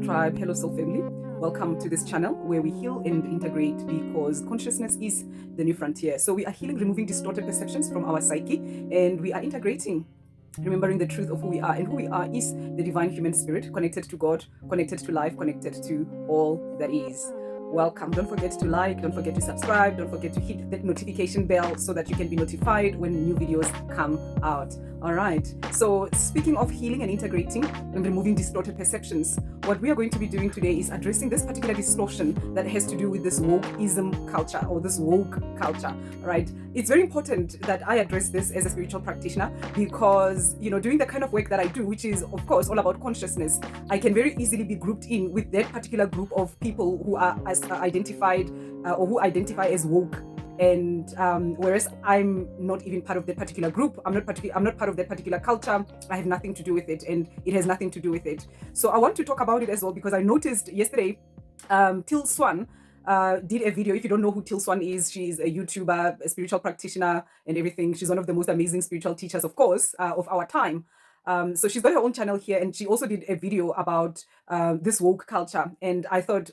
tribe, hello soul family. Welcome to this channel where we heal and integrate because consciousness is the new frontier. So we are healing, removing distorted perceptions from our psyche, and we are integrating, remembering the truth of who we are. And who we are is the divine human spirit, connected to God, connected to life, connected to all that is. Welcome. Don't forget to like, don't forget to subscribe, don't forget to hit the notification bell so that you can be notified when new videos come out. All right. So speaking of healing and integrating and removing distorted perceptions, what we are going to be doing today is addressing this particular distortion that has to do with this wokeism culture or this woke culture, right? It's very important that I address this as a spiritual practitioner because, doing the kind of work that I do, which is, of course, all about consciousness, I can very easily be grouped in with that particular group of people who are as identified or who identify as woke. And whereas I'm not even part of that particular group, I'm not part of that particular culture. I have nothing to do with it, and it has nothing to do with it. So I want to talk about it as well because I noticed yesterday, Teal Swan did a video. If you don't know who Teal Swan is, she's a YouTuber, a spiritual practitioner, and everything. She's one of the most amazing spiritual teachers, of course, of our time. So she's got her own channel here, and she also did a video about this woke culture. And I thought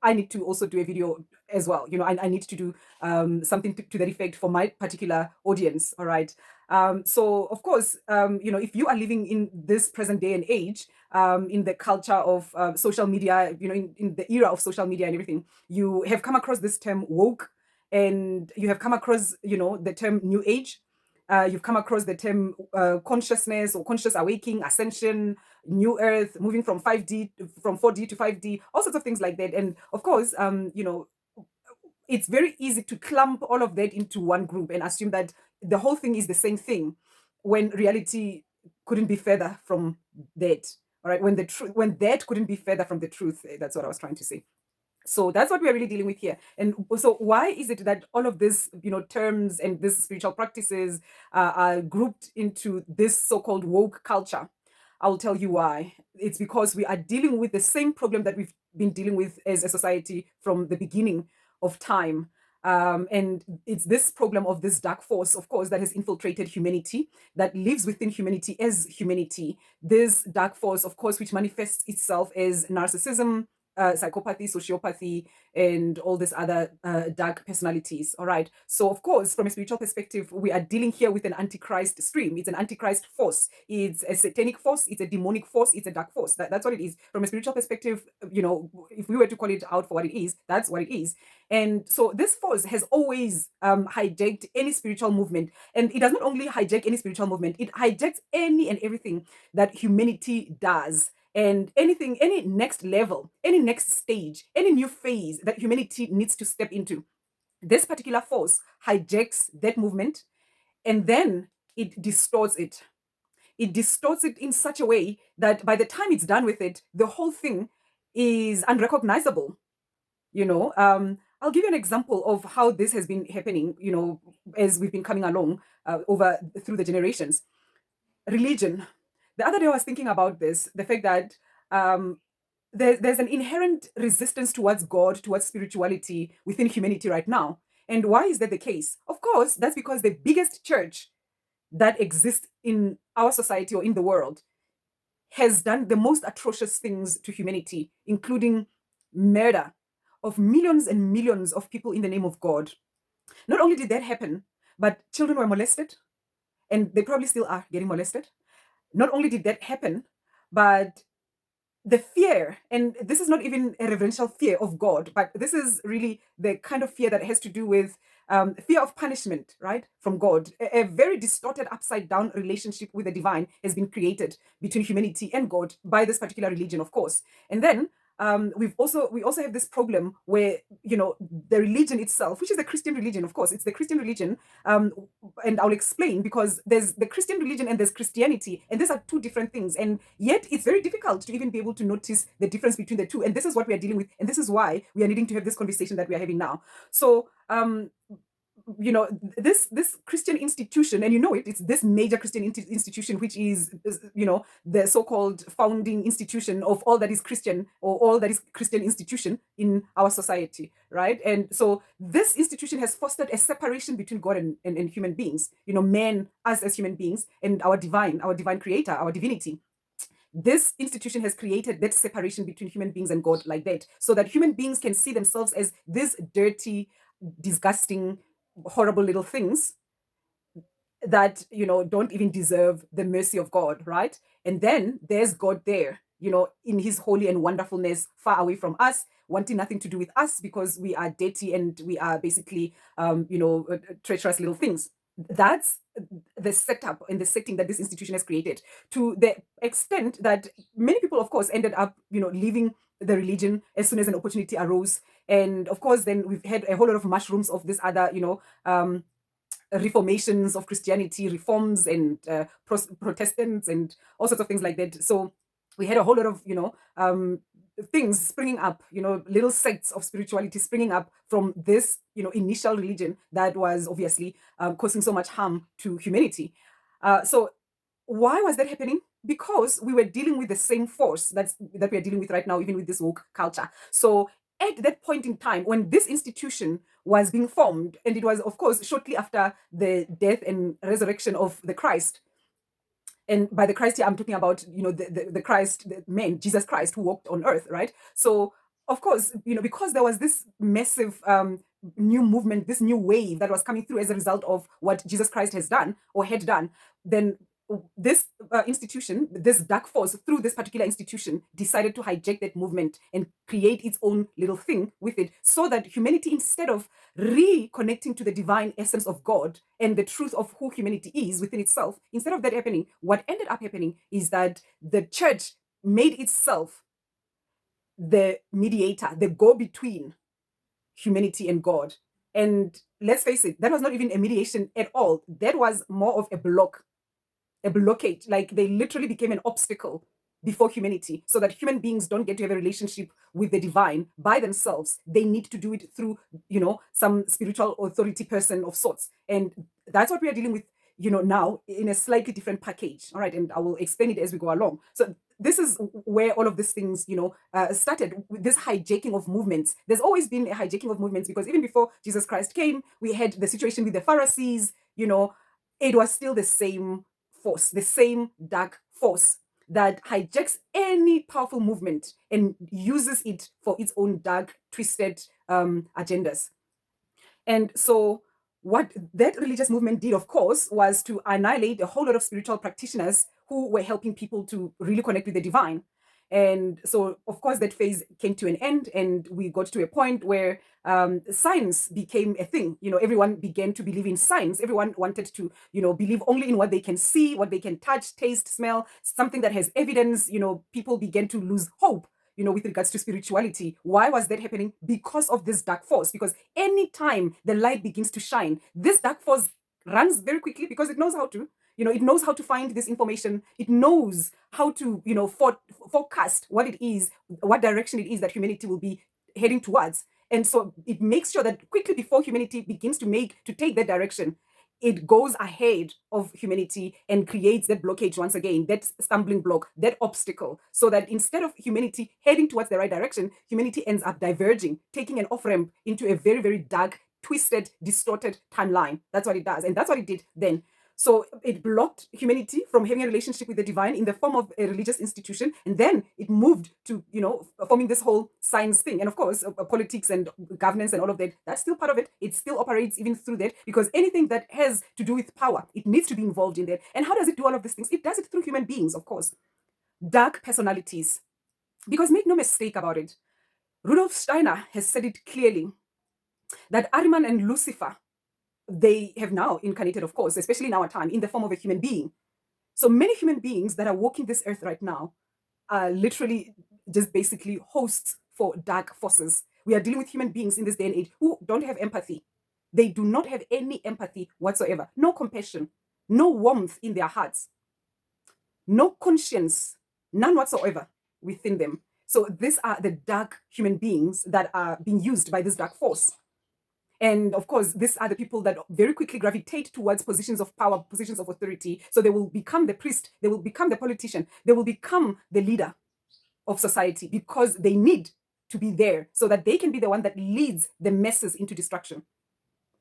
I need to also do a video as well. I need to do something to that effect for my particular audience. All right. So of course, if you are living in this present day and age, in the culture of social media, in the era of social media and everything, you have come across this term woke, and you have come across, the term new age. You've come across the term consciousness or conscious awakening, ascension, new earth, moving from 5D, from 4D to 5D, all sorts of things like that. And of course, it's very easy to clump all of that into one group and assume that the whole thing is the same thing, when reality couldn't be further from that. All right, when that couldn't be further from the truth. That's what I was trying to say. So that's what we're really dealing with here. And so why is it that all of this, terms and these spiritual practices are grouped into this so-called woke culture? I'll tell you why. It's because we are dealing with the same problem that we've been dealing with as a society from the beginning of time. And it's this problem of this dark force, of course, that has infiltrated humanity, that lives within humanity as humanity. This dark force, of course, which manifests itself as narcissism, psychopathy, sociopathy, and all these other dark personalities. All right. So, of course, from a spiritual perspective, we are dealing here with an antichrist stream. It's an antichrist force. It's a satanic force. It's a demonic force. It's a dark force. That's what it is. From a spiritual perspective, if we were to call it out for what it is, that's what it is. And so this force has always hijacked any spiritual movement. And it does not only hijack any spiritual movement, it hijacks any and everything that humanity does. And anything, any next level, any next stage, any new phase that humanity needs to step into, this particular force hijacks that movement, and then it distorts it. It distorts it in such a way that by the time it's done with it, the whole thing is unrecognizable. I'll give you an example of how this has been happening, as we've been coming along over through the generations. Religion. The other day I was thinking about this, the fact that there's an inherent resistance towards God, towards spirituality within humanity right now. And why is that the case? Of course, that's because the biggest church that exists in our society or in the world has done the most atrocious things to humanity, including murder of millions and millions of people in the name of God. Not only did that happen, but children were molested, and they probably still are getting molested. Not only did that happen, but the fear, and this is not even a reverential fear of God, but this is really the kind of fear that has to do with fear of punishment, right, from God. A very distorted, upside down relationship with the divine has been created between humanity and God by this particular religion, of course. And then we also have this problem where the religion itself, which is the Christian religion, of course, it's the Christian religion, and I'll explain, because there's the Christian religion and there's Christianity, and these are two different things, and yet it's very difficult to even be able to notice the difference between the two, and this is what we are dealing with, and this is why we are needing to have this conversation that we are having now. So this Christian institution, and it's this major Christian institution, which is the so-called founding institution of all that is Christian, or all that is Christian institution in our society, right? And so this institution has fostered a separation between God and human beings, men, us as human beings, and our divine creator, our divinity. this institution has created that separation between human beings and God like that, so that human beings can see themselves as these dirty, disgusting, horrible little things that, don't even deserve the mercy of God, right? And then there's God there, in his holy and wonderfulness, far away from us, wanting nothing to do with us because we are dirty and we are basically, treacherous little things. That's the setup and the setting that this institution has created, to the extent that many people, of course, ended up, leaving the religion as soon as an opportunity arose. And of course, then we've had a whole lot of mushrooms of this other, reformations of Christianity, reforms and Protestants and all sorts of things like that. So we had a whole lot of, things springing up, little sects of spirituality springing up from this, initial religion that was obviously causing so much harm to humanity. So why was that happening? Because we were dealing with the same force that we are dealing with right now, even with this woke culture. So at that point in time, when this institution was being formed, and it was, of course, shortly after the death and resurrection of the Christ. And by the Christ here, I'm talking about, the Christ, the man, Jesus Christ, who walked on earth, right? So, of course, because there was this massive new movement, this new wave that was coming through as a result of what Jesus Christ has done or had done, then this institution, this dark force through this particular institution, decided to hijack that movement and create its own little thing with it, so that humanity, instead of reconnecting to the divine essence of God and the truth of who humanity is within itself, instead of that happening, what ended up happening is that the church made itself the mediator, the go-between humanity and God. And let's face it, that was not even a mediation at all. That was more of a blockade. Like, they literally became an obstacle before humanity, so that human beings don't get to have a relationship with the divine by themselves. They need to do it through, some spiritual authority person of sorts. And that's what we are dealing with, now in a slightly different package. All right. And I will explain it as we go along. So this is where all of these things, started with this hijacking of movements. There's always been a hijacking of movements, because even before Jesus Christ came, we had the situation with the Pharisees. It was still the same force, the same dark force that hijacks any powerful movement and uses it for its own dark, twisted agendas. And so, what that religious movement did, of course, was to annihilate a whole lot of spiritual practitioners who were helping people to really connect with the divine. And so, of course, that phase came to an end, and we got to a point where science became a thing. Everyone began to believe in science. Everyone wanted to, believe only in what they can see, what they can touch, taste, smell, something that has evidence. People began to lose hope, with regards to spirituality. Why was that happening? Because of this dark force. Because anytime the light begins to shine, this dark force runs very quickly, because it knows how to. It knows how to find this information. It knows how to, forecast what it is, what direction it is that humanity will be heading towards. And so it makes sure that quickly, before humanity begins to take that direction, it goes ahead of humanity and creates that blockage once again, that stumbling block, that obstacle, so that instead of humanity heading towards the right direction, humanity ends up diverging, taking an off ramp into a very, very dark, twisted, distorted timeline. That's what it does. And that's what it did then. So it blocked humanity from having a relationship with the divine in the form of a religious institution. And then it moved to, forming this whole science thing. And of course, politics and governance and all of that, that's still part of it. It still operates even through that, because anything that has to do with power, it needs to be involved in that. And how does it do all of these things? It does it through human beings, of course. Dark personalities. Because make no mistake about it, Rudolf Steiner has said it clearly that Ahriman and Lucifer, they have now incarnated, of course, especially in our time, in the form of a human being. So many human beings that are walking this earth right now are literally just basically hosts for dark forces. We are dealing with human beings in this day and age who don't have empathy. They do not have any empathy whatsoever, no compassion, no warmth in their hearts, no conscience, none whatsoever within them. So these are the dark human beings that are being used by this dark force. And of course, these are the people that very quickly gravitate towards positions of power, positions of authority. So they will become the priest, they will become the politician, they will become the leader of society, because they need to be there so that they can be the one that leads the masses into destruction.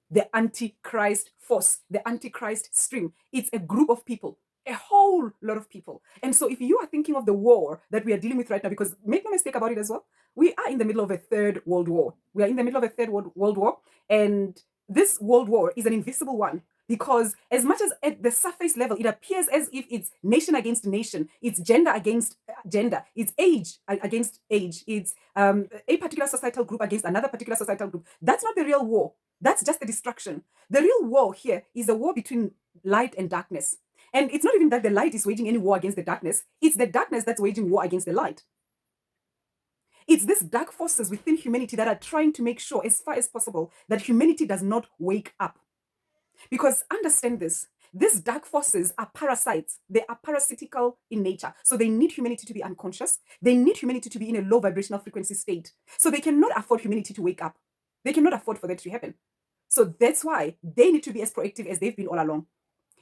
The Antichrist force, the Antichrist stream, it's a group of people a whole lot of people. And so if you are thinking of the war that we are dealing with right now, because make no mistake about it as well, we are in the middle of a third world war. We are in the middle of a third world war. And this world war is an invisible one, because as much as at the surface level, it appears as if it's nation against nation, it's gender against gender, it's age against age, it's a particular societal group against another particular societal group. That's not the real war. That's just the destruction. The real war here is a war between light and darkness. And it's not even that the light is waging any war against the darkness, it's the darkness that's waging war against the light. It's these dark forces within humanity that are trying to make sure, as far as possible, that humanity does not wake up. Because understand this, these dark forces are parasites. They are parasitical in nature. So they need humanity to be unconscious. They need humanity to be in a low vibrational frequency state. So they cannot afford humanity to wake up. They cannot afford for that to happen. So that's why they need to be as proactive as they've been all along.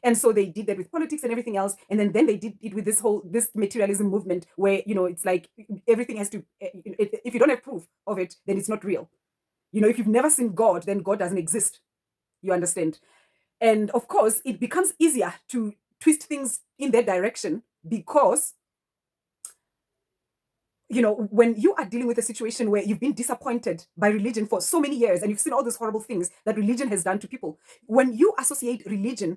And so they did that with politics and everything else. And then they did it with this materialism movement where, it's like everything has to, if you don't have proof of it, then it's not real. If you've never seen God, then God doesn't exist. You understand? And of course, it becomes easier to twist things in that direction because, when you are dealing with a situation where you've been disappointed by religion for so many years and you've seen all these horrible things that religion has done to people, when you associate religion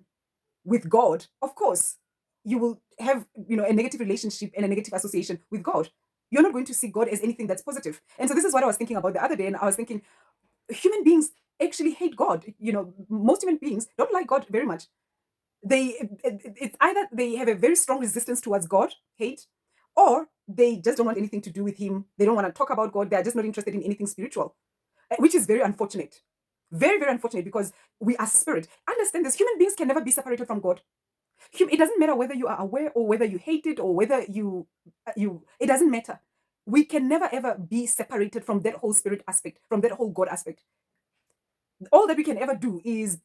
with God, of course, you will have, a negative relationship and a negative association with God. You're not going to see God as anything that's positive. And so this is what I was thinking about the other day. And I was thinking, human beings actually hate God. Most human beings don't like God very much. It's either they have a very strong resistance towards God, hate, or they just don't want anything to do with him. They don't want to talk about God. They're just not interested in anything spiritual, which is very unfortunate. Very, very unfortunate, because we are spirit. Understand this, human beings can never be separated from God. It doesn't matter whether you are aware or whether you hate it or whether it doesn't matter. We can never ever be separated from that whole spirit aspect, from that whole God aspect. All that we can ever do is,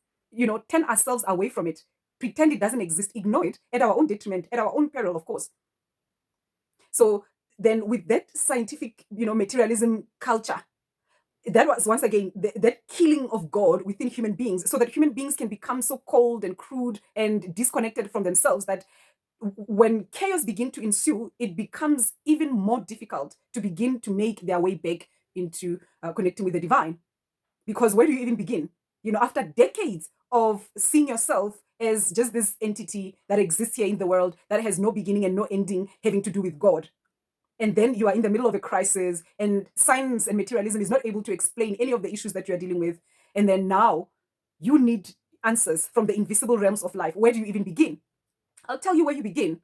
turn ourselves away from it, pretend it doesn't exist, ignore it at our own detriment, at our own peril, of course. So then with that scientific, materialism culture, that was once again that killing of God within human beings, so that human beings can become so cold and crude and disconnected from themselves that when chaos begin to ensue, it becomes even more difficult to begin to make their way back into connecting with the divine. Because where do you even begin? After decades of seeing yourself as just this entity that exists here in the world that has no beginning and no ending, having to do with God. And then you are in the middle of a crisis, and science and materialism is not able to explain any of the issues that you are dealing with. And then now you need answers from the invisible realms of life. Where do you even begin? I'll tell you where you begin.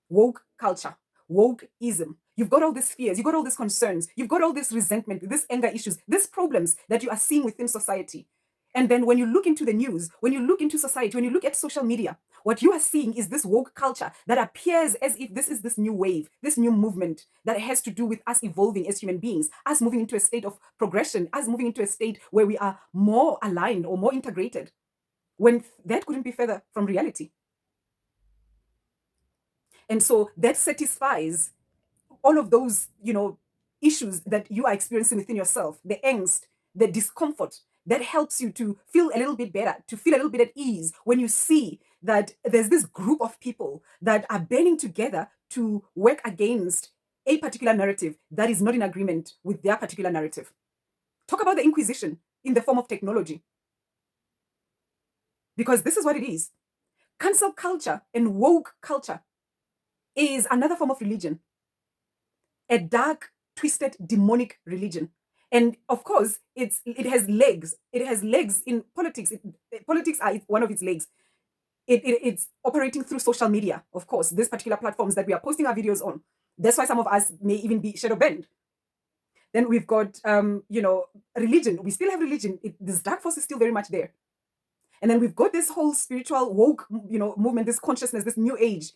Woke culture, wokeism. You've got all these fears, you've got all these concerns, you've got all this resentment, this anger issues, these problems that you are seeing within society. And then when you look into the news, when you look into society, when you look at social media, what you are seeing is this woke culture that appears as if this is this new wave, this new movement that has to do with us evolving as human beings, us moving into a state of progression, us moving into a state where we are more aligned or more integrated, when that couldn't be further from reality. And so that satisfies all of those, issues that you are experiencing within yourself, the angst, the discomfort, that helps you to feel a little bit better, to feel a little bit at ease when you see that there's this group of people that are banding together to work against a particular narrative that is not in agreement with their particular narrative. Talk about the Inquisition in the form of technology. Because this is what it is. Cancel culture and woke culture is another form of religion, a dark, twisted, demonic religion. And of course, it has legs. It has legs in politics. Politics are one of its legs. It's operating through social media, of course, these particular platforms that we are posting our videos on. That's why some of us may even be shadow banned. Then we've got, religion. We still have religion. This dark force is still very much there. And then we've got this whole spiritual woke, movement, this consciousness, this new age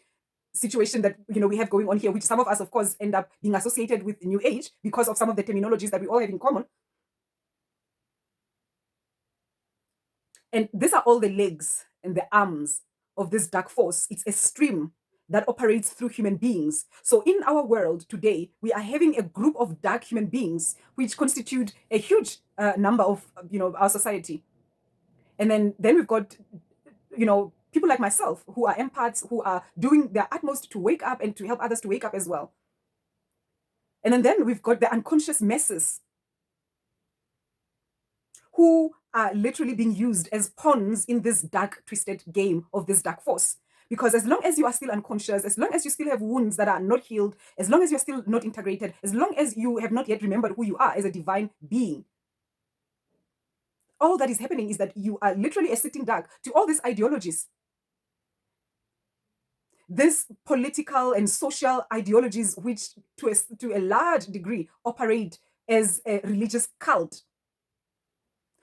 situation that we have going on here, which some of us, of course, end up being associated with new age because of some of the terminologies that we all have in common. And these are all the legs and the arms of this dark force. It's a stream that operates through human beings. So in our world today, we are having a group of dark human beings which constitute a huge number of our society. And then we've got people like myself who are empaths, who are doing their utmost to wake up and to help others to wake up as well. And then we've got the unconscious masses who are literally being used as pawns in this dark, twisted game of this dark force. Because as long as you are still unconscious, as long as you still have wounds that are not healed, as long as you're still not integrated, as long as you have not yet remembered who you are as a divine being, all that is happening is that you are literally a sitting duck to all these ideologies, these political and social ideologies, which to a large degree operate as a religious cult,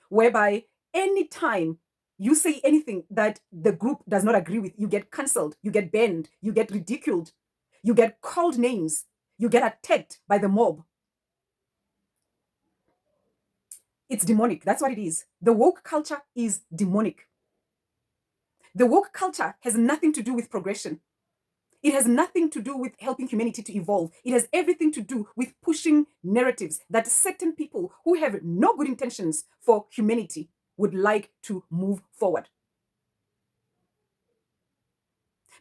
whereby anytime you say anything that the group does not agree with, you get cancelled, you get banned, you get ridiculed, you get called names, you get attacked by the mob. It's demonic. That's what it is. The woke culture is demonic. The woke culture has nothing to do with progression. It has nothing to do with helping humanity to evolve. It has everything to do with pushing narratives that certain people who have no good intentions for humanity would like to move forward.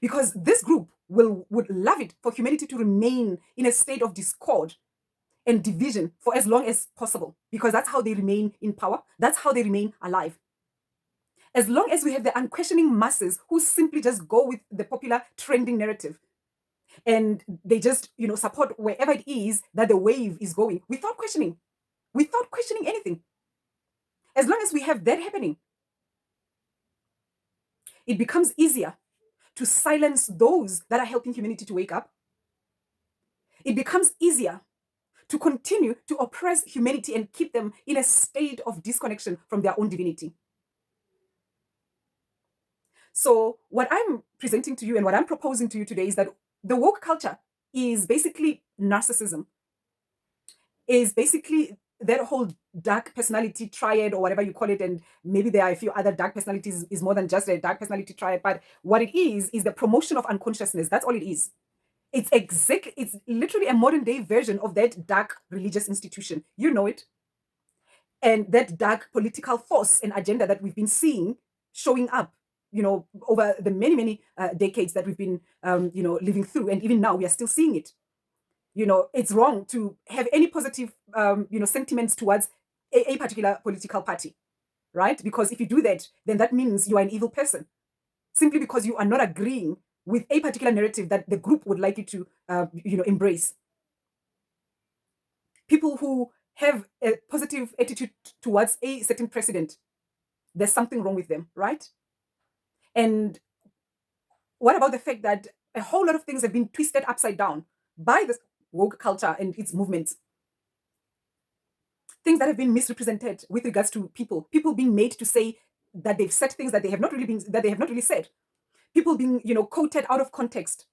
Because this group would love it for humanity to remain in a state of discord and division for as long as possible, because that's how they remain in power. That's how they remain alive. As long as we have the unquestioning masses who simply just go with the popular trending narrative and they just, support wherever it is that the wave is going without questioning anything. As long as we have that happening, it becomes easier to silence those that are helping humanity to wake up. It becomes easier to continue to oppress humanity and keep them in a state of disconnection from their own divinity. So what I'm presenting to you and what I'm proposing to you today is that the woke culture is basically narcissism, is basically that whole dark personality triad or whatever you call it. And maybe there are a few other dark personalities, is more than just a dark personality triad. But what it is the promotion of unconsciousness. That's all it is. It's literally a modern day version of that dark religious institution. You know it. And that dark political force and agenda that we've been seeing showing up, over the many, many decades that we've been, living through. And even now we are still seeing it. It's wrong to have any positive, sentiments towards a particular political party, right? Because if you do that, then that means you are an evil person, simply because you are not agreeing with a particular narrative that the group would like you to, embrace. People who have a positive attitude towards a certain president, there's something wrong with them, right? And what about the fact that a whole lot of things have been twisted upside down by this woke culture and its movements? Things that have been misrepresented with regards to people being made to say that they've said things that they have not really said. People being, quoted out of context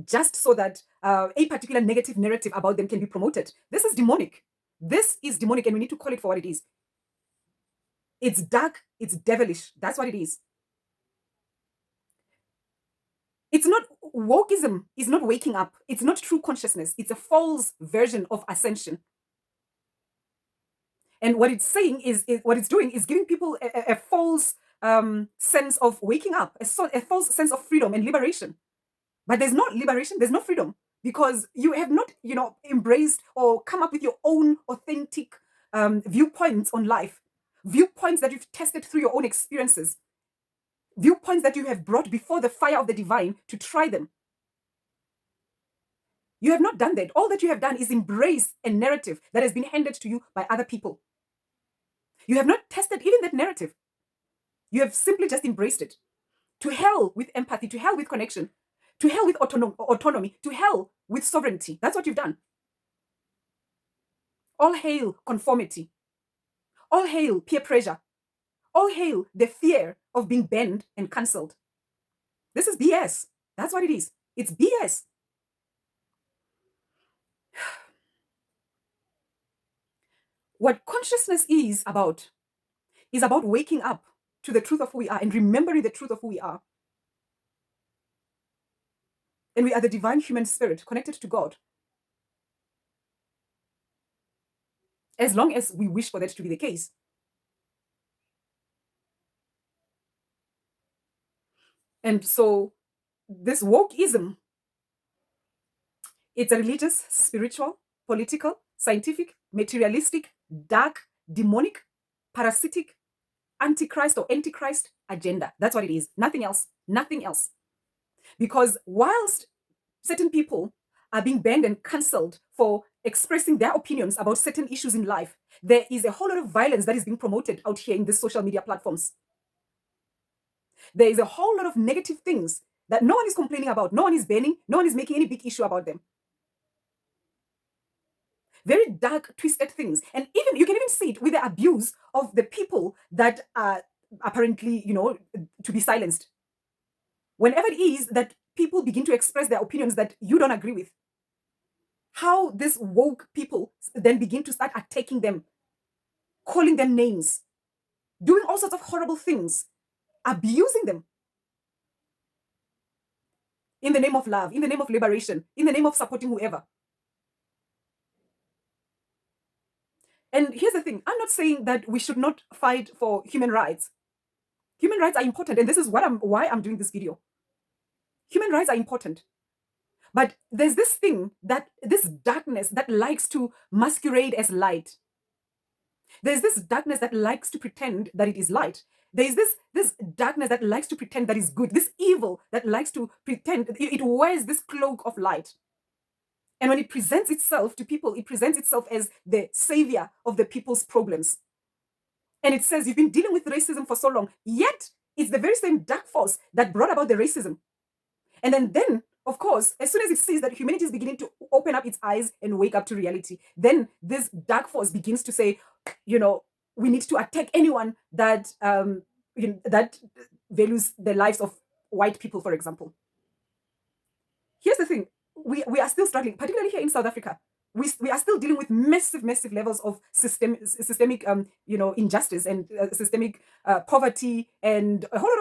just so that a particular negative narrative about them can be promoted. This is demonic. This is demonic, and we need to call it for what it is. It's dark, it's devilish. That's what it is. It's not wokeism, is not waking up. It's not true consciousness. It's a false version of ascension. And what it's saying what it's doing is giving people a false sense of waking up, a false sense of freedom and liberation. But there's not liberation, there's no freedom, because you have not, embraced or come up with your own authentic viewpoints on life, viewpoints that you've tested through your own experiences, viewpoints that you have brought before the fire of the divine to try them. You have not done that. All that you have done is embrace a narrative that has been handed to you by other people. You have not tested even that narrative. You have simply just embraced it. To hell with empathy, to hell with connection, to hell with autonomy, to hell with sovereignty. That's what you've done. All hail conformity. All hail peer pressure. All hail the fear of being banned and cancelled. This is BS. That's what it is. It's BS. What consciousness is about waking up to the truth of who we are and remembering the truth of who we are. And we are the divine human spirit connected to God. As long as we wish for that to be the case. And so this wokeism, it's a religious, spiritual, political, scientific, materialistic, dark, demonic, parasitic, antichrist or antichrist agenda. That's what it is. Nothing else. Nothing else. Because whilst certain people are being banned and cancelled for expressing their opinions about certain issues in life, there is a whole lot of violence that is being promoted out here in these social media platforms. There is a whole lot of negative things that no one is complaining about, no one is banning, no one is making any big issue about them. Very dark, twisted things. And even you can even see it with the abuse of the people that are apparently, to be silenced. Whenever it is that people begin to express their opinions that you don't agree with, how these woke people then begin to start attacking them, calling them names, doing all sorts of horrible things, abusing them in the name of love, in the name of liberation, in the name of supporting whoever. And here's the thing, I'm not saying that we should not fight for human rights. Human rights are important, and this is why I'm doing this video. Human rights are important. But there's this thing, that this darkness that likes to masquerade as light. There's this darkness that likes to pretend that it is light. There's this darkness that likes to pretend that is good. This evil that likes to pretend, it wears this cloak of light. And when it presents itself to people, it presents itself as the savior of the people's problems. And it says, you've been dealing with racism for so long, yet it's the very same dark force that brought about the racism. And then, of course, as soon as it sees that humanity is beginning to open up its eyes and wake up to reality, then this dark force begins to say, we need to attack anyone that that values the lives of white people, for example. Here's the thing, we are still struggling, particularly here in South Africa. We are still dealing with massive levels of systemic injustice and systemic poverty, and a whole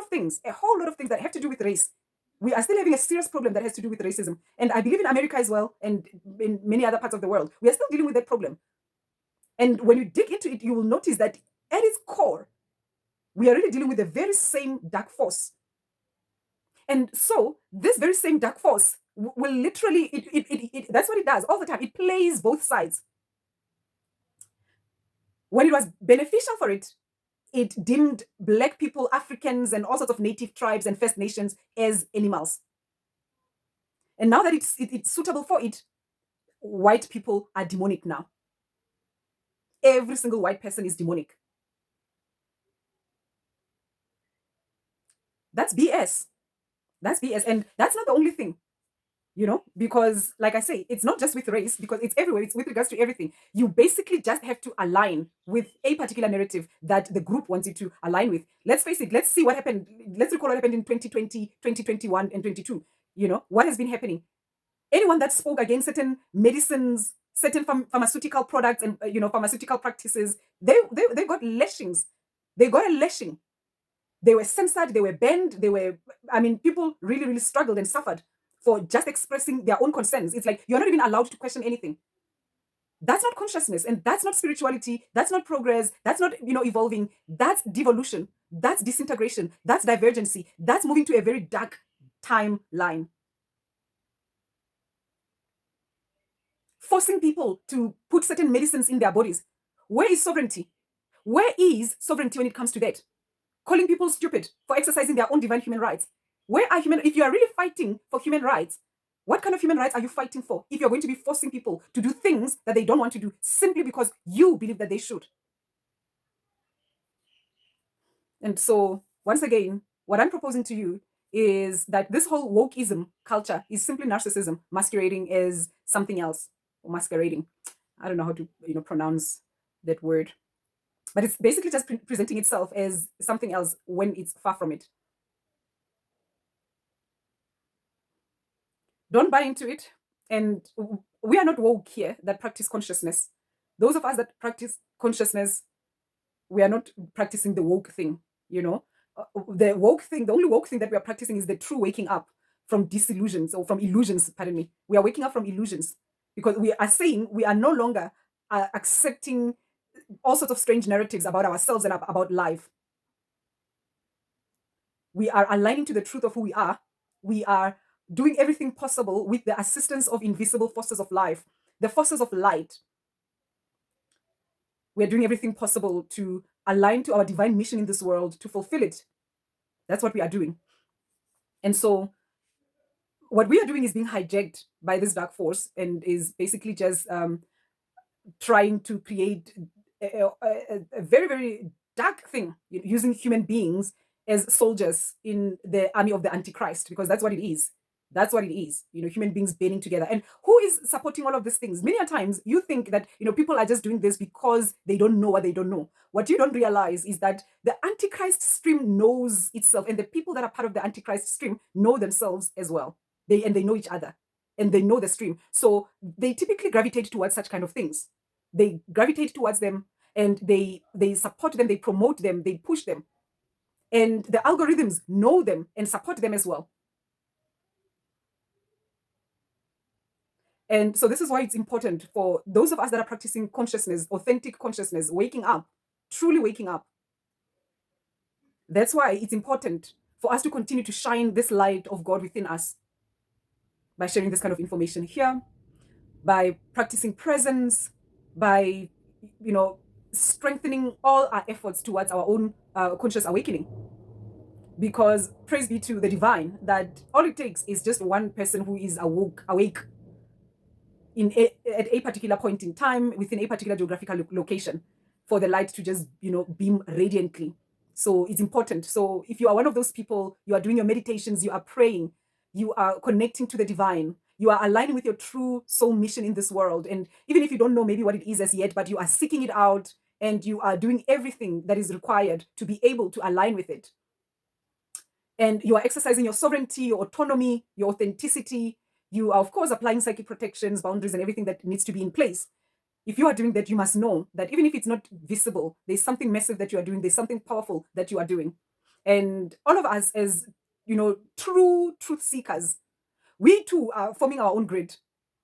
lot of things that have to do with race. We are still having a serious problem that has to do with racism. And I believe in America as well, and in many other parts of the world, we are still dealing with that problem. And when you dig into it, you will notice that at its core, we are really dealing with the very same dark force. And so this very same dark force will literally, that's what it does all the time. It plays both sides. When it was beneficial for it, it deemed Black people, Africans, and all sorts of native tribes and First Nations as animals. And now that it's suitable for it, white people are demonic now. Every single white person is demonic. That's BS. That's BS. And that's not the only thing, because like I say, it's not just with race, because it's everywhere. It's with regards to everything. You basically just have to align with a particular narrative that the group wants you to align with. Let's face it. Let's see what happened. Let's recall what happened in 2020, 2021, and 22. What has been happening? Anyone that spoke against certain medicines, certain pharmaceutical products, and pharmaceutical practices, they got lashings. They got a lashing. They were censored. They were banned. People really struggled and suffered for just expressing their own concerns. It's like you're not even allowed to question anything. That's not consciousness, and that's not spirituality. That's not progress. That's not evolving. That's devolution. That's disintegration. That's divergency. That's moving to a very dark timeline. Forcing people to put certain medicines in their bodies. Where is sovereignty? Where is sovereignty when it comes to that? Calling people stupid for exercising their own divine human rights. Where are if you are really fighting for human rights, what kind of human rights are you fighting for if you're going to be forcing people to do things that they don't want to do simply because you believe that they should? And so, once again, what I'm proposing to you is that this whole wokeism culture is simply narcissism masquerading as something else, or masquerading. I don't know how to pronounce that word, but it's basically just presenting itself as something else when it's far from it. Don't buy into it. And we are not woke here that practice consciousness. Those of us that practice consciousness, we are not practicing the woke thing, The woke thing, the only woke thing that we are practicing is the true waking up from disillusions, or from illusions, pardon me. We are waking up from illusions, because we are saying we are no longer accepting all sorts of strange narratives about ourselves and about life. we are aligning to the truth of who we are. We are doing everything possible with the assistance of invisible forces of life, the forces of light. We're doing everything possible to align to our divine mission in this world, to fulfill it. That's what we are doing. And so what we are doing is being hijacked by this dark force and is basically just trying to create a very, very dark thing, using human beings as soldiers in the army of the Antichrist, because that's what it is. That's what it is, human beings banding together. And who is supporting all of these things? Many a times you think that, people are just doing this because they don't know what they don't know. What you don't realize is that the Antichrist stream knows itself, and the people that are part of the Antichrist stream know themselves as well. They know each other, and they know the stream. So they typically gravitate towards such kind of things. They gravitate towards them, and they support them, they promote them, they push them. And the algorithms know them and support them as well. And so this is why it's important for those of us that are practicing consciousness, authentic consciousness, waking up, truly waking up. That's why it's important for us to continue to shine this light of God within us by sharing this kind of information here, by practicing presence, by, strengthening all our efforts towards our own conscious awakening. Because praise be to the divine, that all it takes is just one person who is awake at a particular point in time within a particular geographical location for the light to just, beam radiantly. So it's important. So if you are one of those people, you are doing your meditations, you are praying, you are connecting to the divine, you are aligning with your true soul mission in this world. And even if you don't know maybe what it is as yet, but you are seeking it out and you are doing everything that is required to be able to align with it. And you are exercising your sovereignty, your autonomy, your authenticity. You are, of course, applying psychic protections, boundaries, and everything that needs to be in place. If you are doing that, you must know that even if it's not visible, there's something massive that you are doing. There's something powerful that you are doing. And all of us as, true truth seekers, we too are forming our own grid.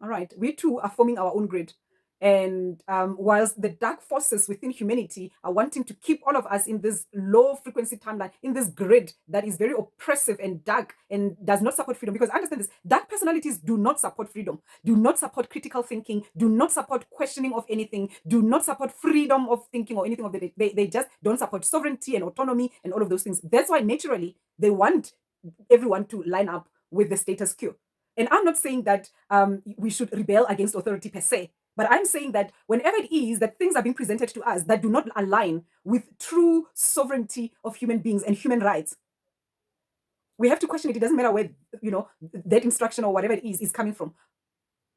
All right. We too are forming our own grid. And whilst the dark forces within humanity are wanting to keep all of us in this low frequency timeline, in this grid that is very oppressive and dark and does not support freedom, because understand this, dark personalities do not support freedom, do not support critical thinking, do not support questioning of anything, do not support freedom of thinking or anything of the day. They just don't support sovereignty and autonomy and all of those things. That's why naturally they want everyone to line up with the status quo. And I'm not saying that we should rebel against authority per se, but I'm saying that whenever it is that things are being presented to us that do not align with true sovereignty of human beings and human rights, we have to question it. It doesn't matter where, that instruction or whatever it is coming from.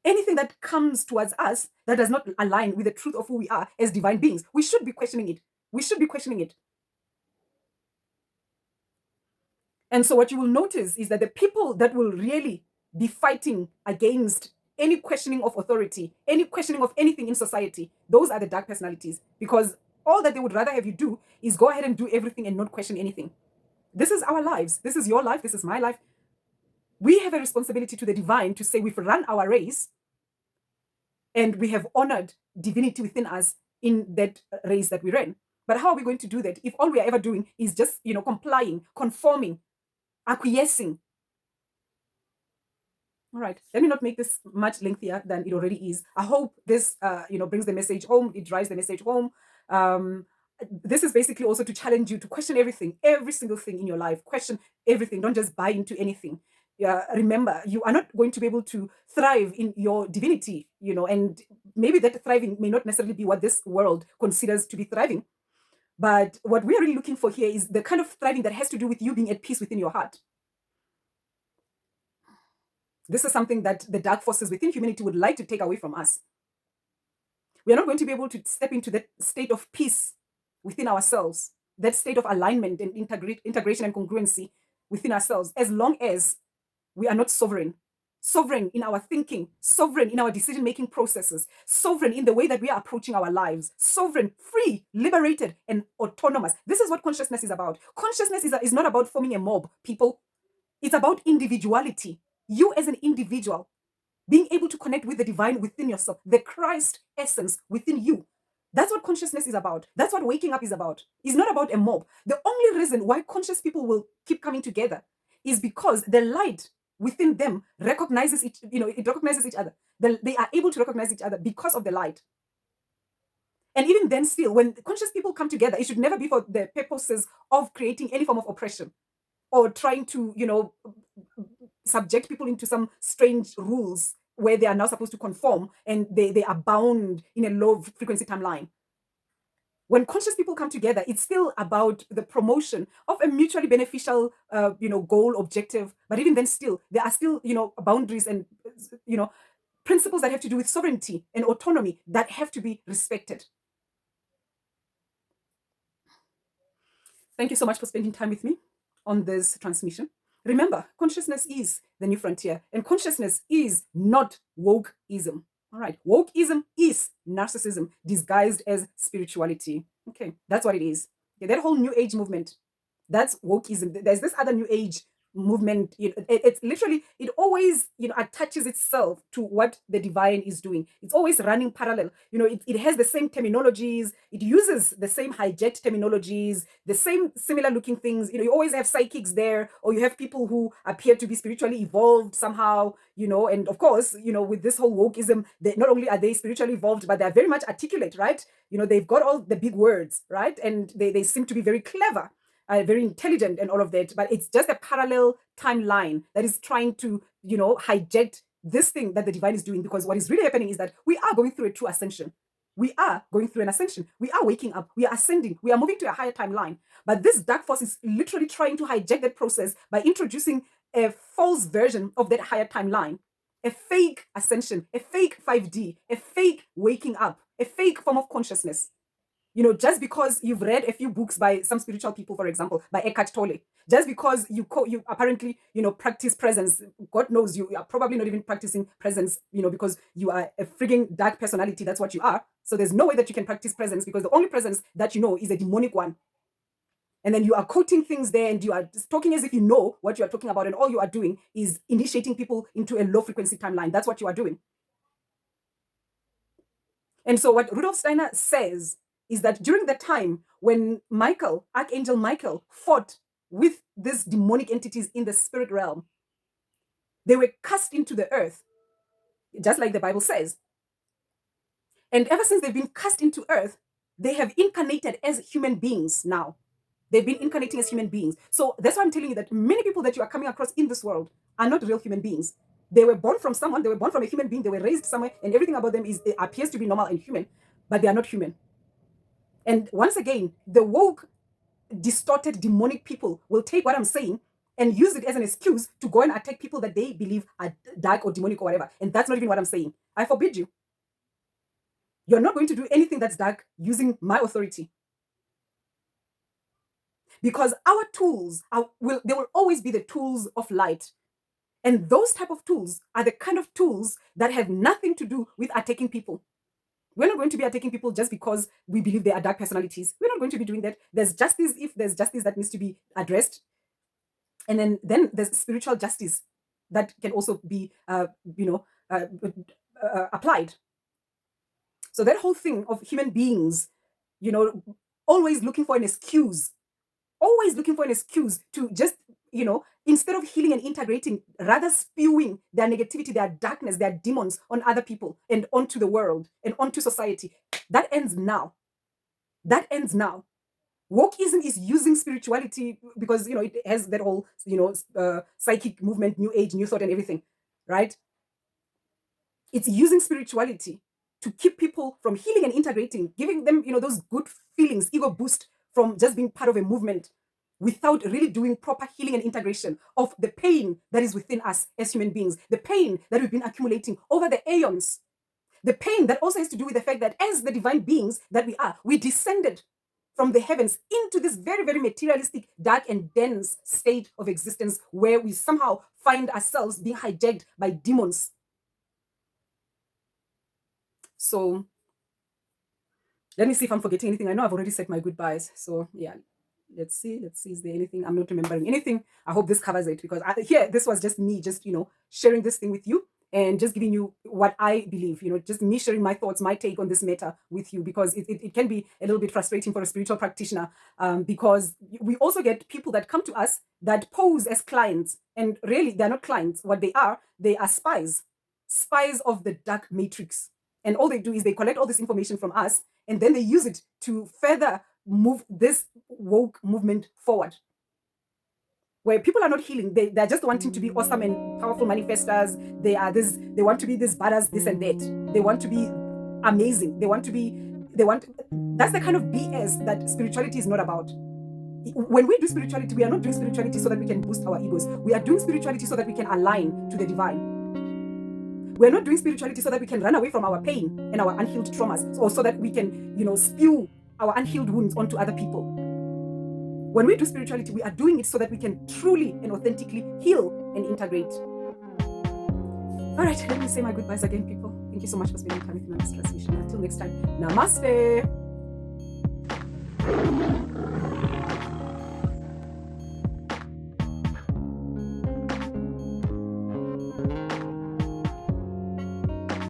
Anything that comes towards us that does not align with the truth of who we are as divine beings, we should be questioning it. We should be questioning it. And so what you will notice is that the people that will really be fighting against any questioning of authority, any questioning of anything in society, those are the dark personalities, because all that they would rather have you do is go ahead and do everything and not question anything. This is our lives. This is your life. This is my life. We have a responsibility to the divine to say we've run our race and we have honored divinity within us in that race that we ran. But how are we going to do that if all we are ever doing is just, complying, conforming, acquiescing? All right, let me not make this much lengthier than it already is. I hope this, brings the message home. It drives the message home. This is basically also to challenge you to question everything, every single thing in your life. Question everything. Don't just buy into anything. Remember, you are not going to be able to thrive in your divinity, and maybe that thriving may not necessarily be what this world considers to be thriving. But what we are really looking for here is the kind of thriving that has to do with you being at peace within your heart. This is something that the dark forces within humanity would like to take away from us. We are not going to be able to step into that state of peace within ourselves, that state of alignment and integration and congruency within ourselves, as long as we are not sovereign. Sovereign in our thinking, sovereign in our decision-making processes, sovereign in the way that we are approaching our lives, sovereign, free, liberated, and autonomous. This is what consciousness is about. Consciousness is not about forming a mob, people. It's about individuality. You as an individual, being able to connect with the divine within yourself, the Christ essence within you, That's what consciousness is about. That's what waking up is about. It's not about a mob. The only reason why conscious people will keep coming together is because the light within them recognizes it recognizes each other. They are able to recognize each other because of the light. And even then, still, when conscious people come together, it should never be for the purposes of creating any form of oppression or trying to, subject people into some strange rules where they are now supposed to conform and they are bound in a low frequency timeline. When conscious people come together, it's still about the promotion of a mutually beneficial, goal, objective. But even then, still, there are still, boundaries and, principles that have to do with sovereignty and autonomy that have to be respected. Thank you so much for spending time with me on this transmission. Remember, consciousness is the new frontier, and consciousness is not wokeism. All right, wokeism is narcissism disguised as spirituality. Okay, that's what it is. Okay, that whole new age movement, that's wokeism. There's this other new age movement. It's literally, it always attaches itself to what the divine is doing. It's always running parallel. It has the same terminologies. It uses the same hijacked terminologies, the same similar looking things. You always have psychics there, or you have people who appear to be spiritually evolved somehow. And of course, with this whole wokeism, not only are they spiritually evolved, but they're very much articulate, right? They've got all the big words, right? And they seem to be very clever. Very intelligent and all of that, but it's just a parallel timeline that is trying to, hijack this thing that the divine is doing, because what is really happening is that we are going through a true ascension. We are going through an ascension. We are waking up. We are ascending. We are moving to a higher timeline. But this dark force is literally trying to hijack that process by introducing a false version of that higher timeline, a fake ascension, a fake 5D, a fake waking up, a fake form of consciousness. Just because you've read a few books by some spiritual people, for example, by Eckhart Tolle, just because you apparently, practice presence, God knows you are probably not even practicing presence, because you are a frigging dark personality. That's what you are. So there's no way that you can practice presence, because the only presence that you know is a demonic one. And then you are quoting things there and you are just talking as if you know what you are talking about. And all you are doing is initiating people into a low frequency timeline. That's what you are doing. And so what Rudolf Steiner says is that during the time when Archangel Michael, fought with these demonic entities in the spirit realm, they were cast into the earth, just like the Bible says. And ever since they've been cast into earth, they have incarnated as human beings now. They've been incarnating as human beings. So that's why I'm telling you that many people that you are coming across in this world are not real human beings. They were born from someone, they were born from a human being, they were raised somewhere, and everything about them appears to be normal and human, but they are not human. And once again, the woke, distorted, demonic people will take what I'm saying and use it as an excuse to go and attack people that they believe are dark or demonic or whatever. And that's not even what I'm saying. I forbid you. You're not going to do anything that's dark using my authority. Because our tools they will always be the tools of light. And those type of tools are the kind of tools that have nothing to do with attacking people. We're not going to be attacking people just because we believe they are dark personalities. We're not going to be doing that. There's justice if there's justice that needs to be addressed. And then there's spiritual justice that can also be, applied. So that whole thing of human beings, always looking for an excuse to just, instead of healing and integrating, rather spewing their negativity, their darkness, their demons on other people and onto the world and onto society. That ends now. Wokeism is using spirituality because, it has that whole, psychic movement, new age, new thought and everything, right? It's using spirituality to keep people from healing and integrating, giving them, those good feelings, ego boost from just being part of a movement, without really doing proper healing and integration of the pain that is within us as human beings, the pain that we've been accumulating over the aeons, the pain that also has to do with the fact that as the divine beings that we are, we descended from the heavens into this very, very materialistic, dark and dense state of existence where we somehow find ourselves being hijacked by demons. So let me see if I'm forgetting anything. I know I've already said my goodbyes. So yeah, let's see. Is there anything? I'm not remembering anything. I hope this covers it, because this was just me, sharing this thing with you. and just giving you what I believe, just me sharing my thoughts, my take on this matter with you, because it can be a little bit frustrating for a spiritual practitioner, because we also get people that come to us that pose as clients, and really they're not clients. What they are spies of the dark matrix. And all they do is they collect all this information from us, and then they use it to further move this woke movement forward, where people are not healing. They're just wanting to be awesome and powerful manifestors. They want to be this badass, this and that. They want to be amazing. That's the kind of BS that spirituality is not about. When we do spirituality, we are not doing spirituality so that we can boost our egos. We are doing spirituality so that we can align to the divine. We're not doing spirituality so that we can run away from our pain and our unhealed traumas, or so that we can, spew our unhealed wounds onto other people. When we do spirituality, we are doing it so that we can truly and authentically heal and integrate. All right, let me say my goodbyes again, people. Thank you so much for spending time with me on this transmission. Until next time, namaste.